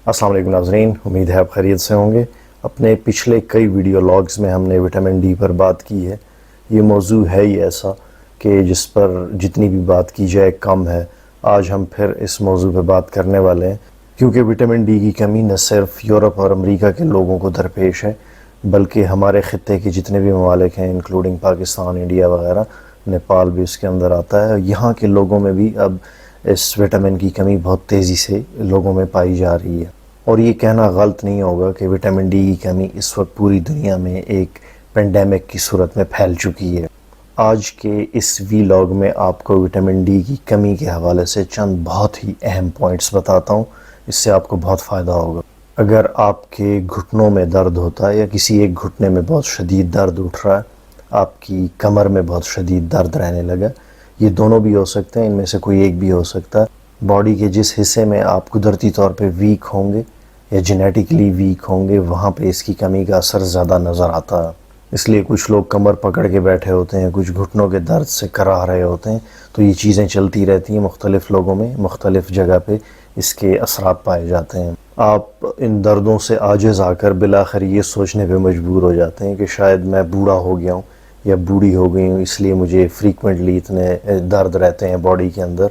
السلام علیکم ناظرین، امید ہے آپ خیریت سے ہوں گے۔ اپنے پچھلے کئی ویڈیو لاگز میں ہم نے وٹامن ڈی پر بات کی ہے۔ یہ موضوع ہے ہی ایسا کہ جس پر جتنی بھی بات کی جائے کم ہے۔ آج ہم پھر اس موضوع پہ بات کرنے والے ہیں، کیونکہ وٹامن ڈی کی کمی نہ صرف یورپ اور امریکہ کے لوگوں کو درپیش ہے، بلکہ ہمارے خطے کے جتنے بھی ممالک ہیں انکلوڈنگ پاکستان، انڈیا وغیرہ، نیپال بھی اس کے اندر آتا ہے۔ یہاں کے لوگوں میں بھی اب اس وٹامن کی کمی بہت تیزی سے لوگوں میں پائی جا رہی ہے، اور یہ کہنا غلط نہیں ہوگا کہ وٹامن ڈی کی کمی اس وقت پوری دنیا میں ایک پینڈیمک کی صورت میں پھیل چکی ہے۔ آج کے اس وی لاگ میں آپ کو وٹامن ڈی کی کمی کے حوالے سے چند بہت ہی اہم پوائنٹس بتاتا ہوں، اس سے آپ کو بہت فائدہ ہوگا۔ اگر آپ کے گھٹنوں میں درد ہوتا ہے یا کسی ایک گھٹنے میں بہت شدید درد اٹھ رہا ہے، آپ کی کمر میں بہت شدید درد رہنے لگا، یہ دونوں بھی ہو سکتے ہیں، ان میں سے کوئی ایک بھی ہو سکتا ہے۔ باڈی کے جس حصے میں آپ قدرتی طور پہ ویک ہوں گے یا جینیٹکلی ویک ہوں گے، وہاں پہ اس کی کمی کا اثر زیادہ نظر آتا ہے۔ اس لیے کچھ لوگ کمر پکڑ کے بیٹھے ہوتے ہیں، کچھ گھٹنوں کے درد سے کراہ رہے ہوتے ہیں، تو یہ چیزیں چلتی رہتی ہیں مختلف لوگوں میں، مختلف جگہ پہ اس کے اثرات پائے جاتے ہیں۔ آپ ان دردوں سے عاجز آ کر بالآخر یہ سوچنے پہ مجبور ہو جاتے ہیں کہ شاید میں بوڑھا ہو گیا ہوں یا بوڑھی ہو گئی ہوں، اس لیے مجھے فریکوینٹلی اتنے درد رہتے ہیں باڈی کے اندر۔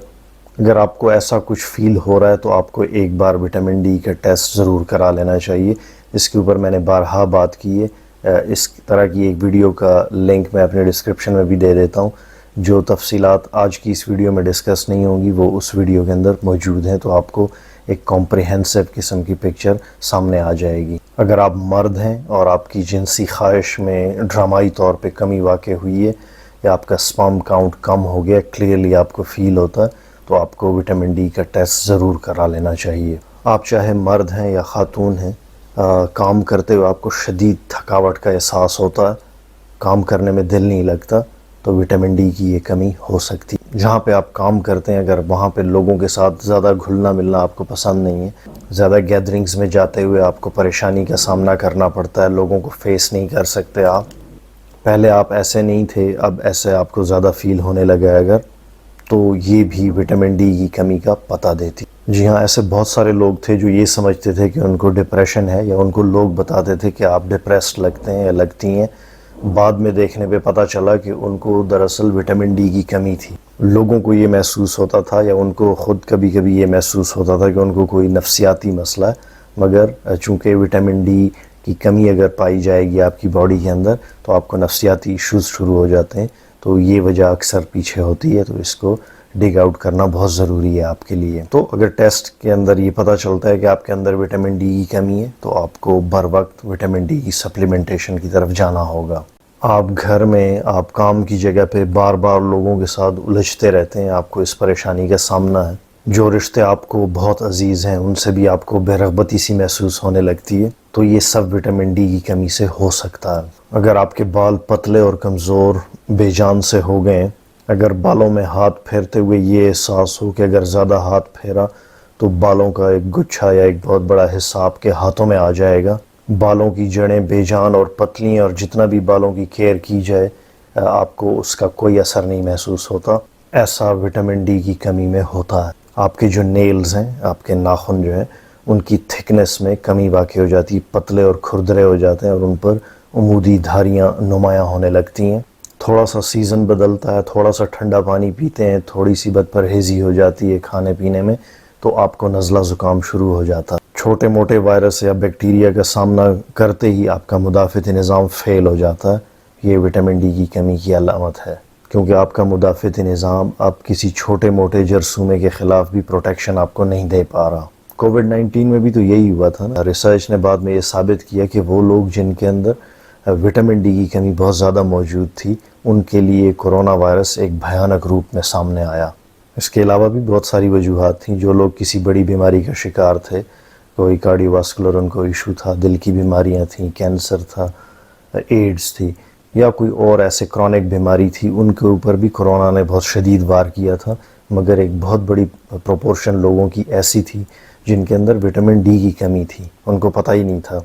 اگر آپ کو ایسا کچھ فیل ہو رہا ہے تو آپ کو ایک بار وٹامن ڈی کا ٹیسٹ ضرور کرا لینا چاہیے۔ اس کے اوپر میں نے بارہا بات کی ہے، اس طرح کی ایک ویڈیو کا لنک میں اپنے ڈسکرپشن میں بھی دے دیتا ہوں۔ جو تفصیلات آج کی اس ویڈیو میں ڈسکس نہیں ہوں گی وہ اس ویڈیو کے اندر موجود ہیں، تو آپ کو ایک کمپریہنسو قسم کی پکچر سامنے آ جائے گی۔ اگر آپ مرد ہیں اور آپ کی جنسی خواہش میں ڈرامائی طور پہ کمی واقع ہوئی ہے یا آپ کا سپرم کاؤنٹ کم ہو گیا، کلیئرلی آپ کو فیل ہوتا ہے، تو آپ کو وٹامن ڈی کا ٹیسٹ ضرور کرا لینا چاہیے۔ آپ چاہے مرد ہیں یا خاتون ہیں، کام کرتے ہوئے آپ کو شدید تھکاوٹ کا احساس ہوتا ہے، کام کرنے میں دل نہیں لگتا، تو وٹامن ڈی کی یہ کمی ہو سکتی ہے۔ جہاں پہ آپ کام کرتے ہیں اگر وہاں پہ لوگوں کے ساتھ زیادہ گھلنا ملنا آپ کو پسند نہیں ہے، زیادہ گیدرنگز میں جاتے ہوئے آپ کو پریشانی کا سامنا کرنا پڑتا ہے، لوگوں کو فیس نہیں کر سکتے آپ، پہلے آپ ایسے نہیں تھے، اب ایسے آپ کو زیادہ فیل ہونے لگا ہے اگر، تو یہ بھی وٹامن ڈی کی کمی کا پتہ دیتی۔ جی ہاں، ایسے بہت سارے لوگ تھے جو یہ سمجھتے تھے کہ ان کو ڈپریشن ہے، یا ان کو لوگ بتاتے تھے کہ آپ ڈپریسڈ لگتے ہیں یا لگتی ہیں۔ بعد میں دیکھنے پہ پتہ چلا کہ ان کو دراصل وٹامن ڈی کی کمی تھی۔ لوگوں کو یہ محسوس ہوتا تھا یا ان کو خود کبھی کبھی یہ محسوس ہوتا تھا کہ ان کو کوئی نفسیاتی مسئلہ ہے، مگر چونکہ وٹامن ڈی کی کمی اگر پائی جائے گی آپ کی باڈی کے اندر تو آپ کو نفسیاتی ایشوز شروع ہو جاتے ہیں، تو یہ وجہ اکثر پیچھے ہوتی ہے، تو اس کو ڈگ آؤٹ کرنا بہت ضروری ہے آپ کے لیے۔ تو اگر ٹیسٹ کے اندر یہ پتہ چلتا ہے کہ آپ کے اندر وٹامن ڈی کی کمی ہے تو آپ کو بر وقت وٹامن ڈی کی سپلیمنٹیشن کی طرف جانا ہوگا۔ آپ گھر میں، آپ کام کی جگہ پہ بار بار لوگوں کے ساتھ الجھتے رہتے ہیں، آپ کو اس پریشانی کا سامنا ہے، جو رشتے آپ کو بہت عزیز ہیں ان سے بھی آپ کو بے رغبتی سی محسوس ہونے لگتی ہے، تو یہ سب وٹامن ڈی کی کمی سے ہو سکتا ہے۔ اگر آپ کے بال پتلے اور کمزور بے جان سے ہو گئے ہیں، اگر بالوں میں ہاتھ پھیرتے ہوئے یہ احساس ہو کہ اگر زیادہ ہاتھ پھیرا تو بالوں کا ایک گچھا یا ایک بہت بڑا حصہ آپ کے ہاتھوں میں آ جائے گا، بالوں کی جڑیں بے جان اور پتلی ہیں اور جتنا بھی بالوں کی کیئر کی جائے آپ کو اس کا کوئی اثر نہیں محسوس ہوتا، ایسا وٹامن ڈی کی کمی میں ہوتا ہے۔ آپ کے جو نیلز ہیں، آپ کے ناخن جو ہیں، ان کی تھکنس میں کمی واقع ہو جاتی ہے، پتلے اور کھردرے ہو جاتے ہیں اور ان پر عمودی دھاریاں نمایاں ہونے لگتی ہیں۔ تھوڑا سا سیزن بدلتا ہے، تھوڑا سا ٹھنڈا پانی پیتے ہیں، تھوڑی سی بد پرہیزی ہو جاتی ہے کھانے پینے میں، تو آپ کو نزلہ زکام شروع ہو جاتا ہے۔ چھوٹے موٹے وائرس یا بیکٹیریا کا سامنا کرتے ہی آپ کا مدافعتی نظام فیل ہو جاتا ہے، یہ وٹامن ڈی کی کمی کی علامت ہے، کیونکہ آپ کا مدافعتی نظام اب کسی چھوٹے موٹے جرثومے کے خلاف بھی پروٹیکشن آپ کو نہیں دے پا رہا۔ کووڈ-19 میں بھی تو یہی ہوا تھا نا۔ ریسرچ نے بعد میں یہ ثابت کیا کہ وہ لوگ جن کے اندر وٹامن ڈی کی کمی بہت زیادہ موجود تھی، ان کے لیے کرونا وائرس ایک بھیانک روپ میں سامنے آیا۔ اس کے علاوہ بھی بہت ساری وجوہات تھیں، جو لوگ کسی بڑی بیماری کا شکار تھے، کوئی کارڈیو واسکولر ان کو ایشو تھا، دل کی بیماریاں تھیں، کینسر تھا، ایڈز تھی، یا کوئی اور ایسے کرونک بیماری تھی، ان کے اوپر بھی کرونا نے بہت شدید وار کیا تھا، مگر ایک بہت بڑی پروپورشن لوگوں کی ایسی تھی جن کے اندر وٹامن ڈی کی کمی تھی، ان کو پتہ ہی نہیں تھا،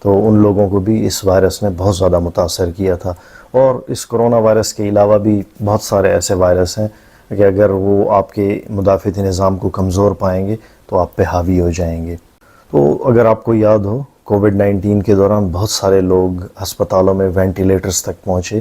تو ان لوگوں کو بھی اس وائرس نے بہت زیادہ متاثر کیا تھا۔ اور اس کرونا وائرس کے علاوہ بھی بہت سارے ایسے وائرس ہیں کہ اگر وہ آپ کے مدافعتی نظام کو کمزور پائیں گے تو آپ پہ حاوی ہو جائیں گے۔ تو اگر آپ کو یاد ہو کووڈ-19 کے دوران بہت سارے لوگ ہسپتالوں میں وینٹیلیٹرز تک پہنچے.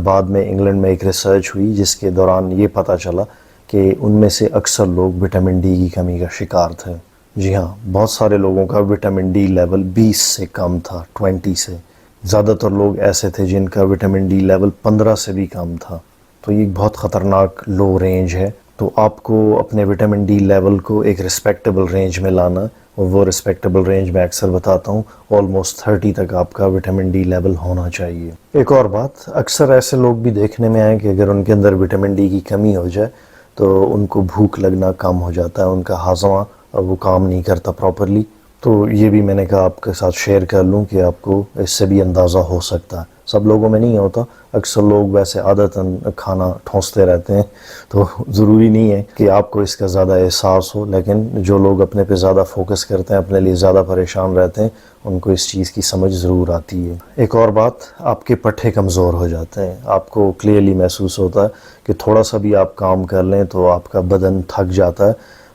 بعد میں انگلینڈ میں ایک ریسرچ ہوئی جس کے دوران یہ پتہ چلا کہ ان میں سے اکثر لوگ وٹامن ڈی کی کمی کا شکار تھے. جی ہاں، بہت سارے لوگوں کا وٹامن ڈی لیول 20 سے کم تھا، 20 سے. زیادہ تر لوگ ایسے تھے جن کا وٹامن ڈی لیول 15 سے بھی کم تھا. تو یہ بہت خطرناک لو رینج ہے. تو آپ کو اپنے وٹامن ڈی لیول کو ایک ریسپیکٹیبل رینج میں لانا، اور وہ ریسپیکٹیبل رینج میں اکثر بتاتا ہوں آلموسٹ 30 تک آپ کا وٹامن ڈی لیول ہونا چاہیے. ایک اور بات، اکثر ایسے لوگ بھی دیکھنے میں آئے کہ اگر ان کے اندر وٹامن ڈی کی کمی ہو جائے تو ان کو بھوک لگنا کم ہو جاتا ہے، ان کا ہاضمہ وہ کام نہیں کرتا پراپرلی. تو یہ بھی میں نے کہا آپ کے ساتھ شیئر کر لوں کہ آپ کو اس سے بھی اندازہ ہو سکتا ہے. سب لوگوں میں نہیں ہوتا، اکثر لوگ ویسے عادتاً کھانا ٹھونستے رہتے ہیں، تو ضروری نہیں ہے کہ آپ کو اس کا زیادہ احساس ہو، لیکن جو لوگ اپنے پہ زیادہ فوکس کرتے ہیں، اپنے لیے زیادہ پریشان رہتے ہیں، ان کو اس چیز کی سمجھ ضرور آتی ہے. ایک اور بات، آپ کے پٹھے کمزور ہو جاتے ہیں. آپ کو کلیئرلی محسوس ہوتا ہے کہ تھوڑا سا بھی آپ کام کر لیں تو آپ کا بدن تھک جاتا ہے،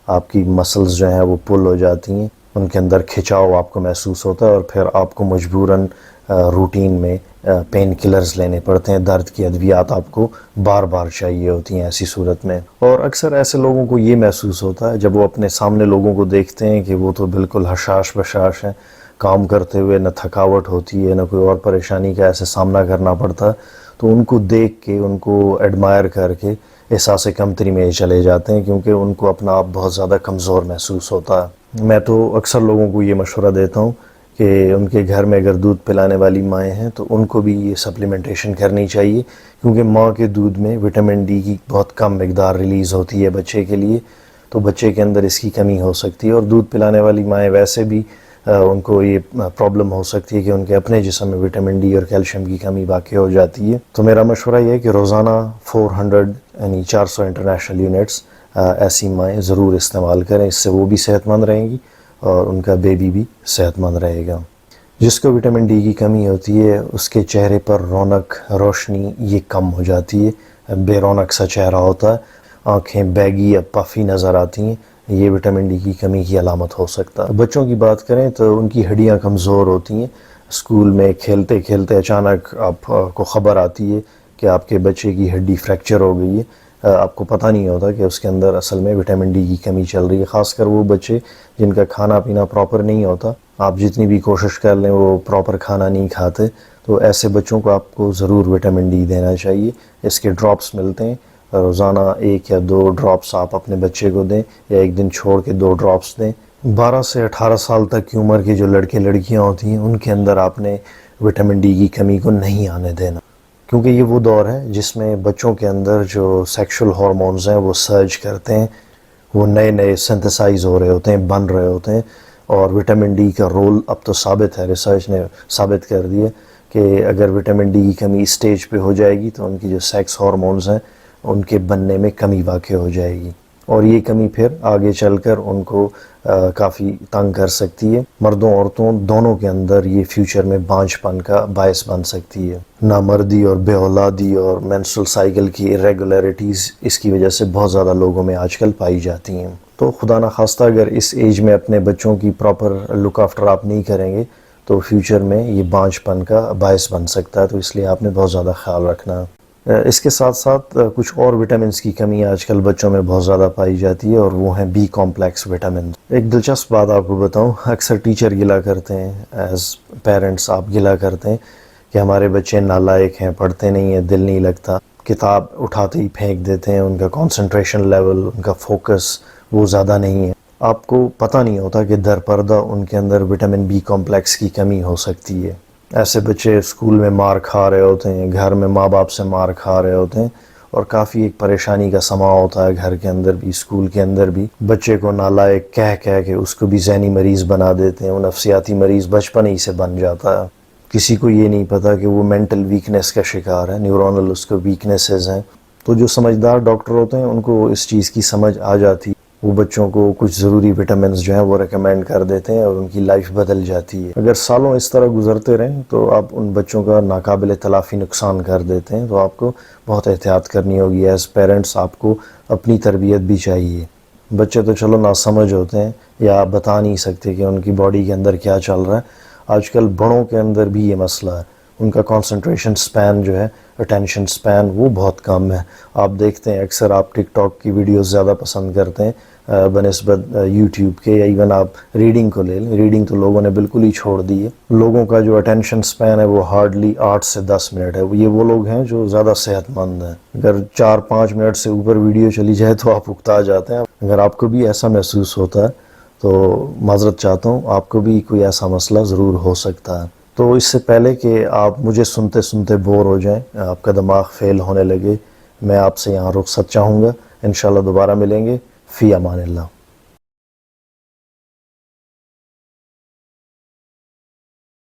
آپ کی مسلز جو ہیں وہ پل ہو جاتی ہیں، ان کے اندر کھچاؤ آپ کو محسوس ہوتا ہے، اور پھر آپ کو مجبوراً روٹین میں پین کلرز لینے پڑتے ہیں. درد کی ادویات آپ کو بار بار چاہیے ہوتی ہیں ایسی صورت میں. اور اکثر ایسے لوگوں کو یہ محسوس ہوتا ہے جب وہ اپنے سامنے لوگوں کو دیکھتے ہیں کہ وہ تو بالکل حشاش بشاش ہیں، کام کرتے ہوئے نہ تھکاوٹ ہوتی ہے، نہ کوئی اور پریشانی کا ایسے سامنا کرنا پڑتا، تو ان کو دیکھ کے، ان کو ایڈمائر کر کے احساس کمتری میں چلے جاتے ہیں، کیونکہ ان کو اپنا آپ بہت زیادہ کمزور محسوس ہوتا ہے. میں تو اکثر لوگوں کو یہ مشورہ دیتا ہوں کہ ان کے گھر میں اگر دودھ پلانے والی مائیں ہیں تو ان کو بھی یہ سپلیمنٹیشن کرنی چاہیے، کیونکہ ماں کے دودھ میں وٹامن ڈی کی بہت کم مقدار ریلیز ہوتی ہے بچے کے لیے، تو بچے کے اندر اس کی کمی ہو سکتی ہے. اور دودھ پلانے والی مائیں ویسے بھی ان کو یہ پرابلم ہو سکتی ہے کہ ان کے اپنے جسم میں وٹامن ڈی اور کیلشیم کی کمی واقع ہو جاتی ہے. تو میرا مشورہ یہ ہے کہ روزانہ 400 یعنی 400 انٹرنیشنل یونٹس ایسی مائیں ضرور استعمال کریں. اس سے وہ بھی صحت مند رہیں گی اور ان کا بیبی بھی صحت مند رہے گا. جس کو وٹامن ڈی کی کمی ہوتی ہے اس کے چہرے پر رونق، روشنی یہ کم ہو جاتی ہے، بے رونق سا چہرہ ہوتا ہے، آنکھیں بیگی یا پفی نظر آتی ہیں. یہ وٹامن ڈی کی کمی کی علامت ہو سکتا ہے. بچوں کی بات کریں تو ان کی ہڈیاں کمزور ہوتی ہیں. اسکول میں کھیلتے کھیلتے اچانک آپ کو خبر آتی ہے کہ آپ کے بچے کی ہڈی فریکچر ہو گئی ہے. آپ کو پتہ نہیں ہوتا کہ اس کے اندر اصل میں وٹامن ڈی کی کمی چل رہی ہے. خاص کر وہ بچے جن کا کھانا پینا پراپر نہیں ہوتا، آپ جتنی بھی کوشش کر لیں وہ پراپر کھانا نہیں کھاتے، تو ایسے بچوں کو آپ کو ضرور وٹامن ڈی دینا چاہیے. اس کے ڈراپس ملتے ہیں، روزانہ 1 یا 2 ڈراپس آپ اپنے بچے کو دیں، یا ایک دن چھوڑ کے 2 ڈراپس دیں. 12 سے 18 سال تک کی عمر کے جو لڑکے لڑکیاں ہوتی ہیں ان کے اندر آپ نے وٹامن ڈی کی کمی کو نہیں آنے دینا، کیونکہ یہ وہ دور ہے جس میں بچوں کے اندر جو سیکشل ہارمونز ہیں وہ سرج کرتے ہیں، وہ نئے نئے سنتھسائز ہو رہے ہوتے ہیں، بن رہے ہوتے ہیں. اور وٹامن ڈی کا رول اب تو ثابت ہے، ریسرچ نے ثابت کر دیا کہ اگر وٹامن ڈی کی کمی اسٹیج پہ ہو جائے گی تو ان کی جو سیکس ہارمونز ہیں ان کے بننے میں کمی واقع ہو جائے گی، اور یہ کمی پھر آگے چل کر ان کو کافی تنگ کر سکتی ہے. مردوں عورتوں دونوں کے اندر یہ فیوچر میں بانجھ پن کا باعث بن سکتی ہے. نامردی اور بے اولادی اور مینسٹرل سائیکل کی irregularities اس کی وجہ سے بہت زیادہ لوگوں میں آج کل پائی جاتی ہیں. تو خدا نخواستہ اگر اس ایج میں اپنے بچوں کی پراپر لک آفٹر آپ نہیں کریں گے تو فیوچر میں یہ بانجھ پن کا باعث بن سکتا ہے. تو اس لیے آپ نے بہت زیادہ خیال رکھنا. اس کے ساتھ ساتھ کچھ اور وٹامنس کی کمی آج کل بچوں میں بہت زیادہ پائی جاتی ہے، اور وہ ہیں بی کمپلیکس وٹامن. ایک دلچسپ بات آپ کو بتاؤں، اکثر ٹیچر گلا کرتے ہیں، ایز پیرنٹس آپ گلا کرتے ہیں کہ ہمارے بچے نالائق ہیں، پڑھتے نہیں ہیں، دل نہیں لگتا، کتاب اٹھاتے ہی پھینک دیتے ہیں، ان کا کنسنٹریشن لیول، ان کا فوکس وہ زیادہ نہیں ہے. آپ کو پتہ نہیں ہوتا کہ در پردہ ان کے اندر وٹامن بی کمپلیکس کی کمی ہو سکتی ہے. ایسے بچے اسکول میں مار کھا رہے ہوتے ہیں، گھر میں ماں باپ سے مار کھا رہے ہوتے ہیں، اور کافی ایک پریشانی کا سما ہوتا ہے گھر کے اندر بھی، اسکول کے اندر بھی. بچے کو نالائق کہہ کے اس کو بھی ذہنی مریض بنا دیتے ہیں، وہ نفسیاتی مریض بچپن ہی سے بن جاتا ہے. کسی کو یہ نہیں پتا کہ وہ مینٹل ویکنس کا شکار ہے، نیورونل اس کو ویکنیسز ہیں. تو جو سمجھدار ڈاکٹر ہوتے ہیں ان کو اس چیز کی سمجھ آ جاتی، وہ بچوں کو کچھ ضروری وٹامنز جو ہیں وہ ریکمینڈ کر دیتے ہیں اور ان کی لائف بدل جاتی ہے. اگر سالوں اس طرح گزرتے رہیں تو آپ ان بچوں کا ناقابل تلافی نقصان کر دیتے ہیں. تو آپ کو بہت احتیاط کرنی ہوگی. ایز پیرنٹس آپ کو اپنی تربیت بھی چاہیے. بچے تو چلو ناسمجھ ہوتے ہیں یا بتا نہیں سکتے کہ ان کی باڈی کے اندر کیا چل رہا ہے. آج کل بڑوں کے اندر بھی یہ مسئلہ ہے, ان کا کنسنٹریشن سپین جو ہے, اٹینشن سپین وہ بہت کم ہے. آپ دیکھتے ہیں اکثر آپ ٹک ٹاک کی ویڈیوز زیادہ پسند کرتے ہیں بنسبت یوٹیوب کے, یا ایون آپ ریڈنگ کو لے لیں, ریڈنگ تو لوگوں نے بالکل ہی چھوڑ دی ہے. لوگوں کا جو اٹینشن سپین ہے وہ ہارڈلی 8 سے 10 منٹ ہے. یہ وہ لوگ ہیں جو زیادہ صحت مند ہیں. اگر 4-5 منٹ سے اوپر ویڈیو چلی جائے تو آپ اکتا جاتے ہیں. اگر آپ کو بھی ایسا محسوس ہوتا ہے تو معذرت چاہتا ہوں, آپ کو بھی کوئی ایسا مسئلہ ضرور ہو سکتا ہے. تو اس سے پہلے کہ آپ مجھے سنتے سنتے بور ہو جائیں, آپ کا دماغ فیل ہونے لگے, میں آپ سے یہاں رخصت چاہوں گا. انشاءاللہ دوبارہ ملیں گے. فی امان اللہ.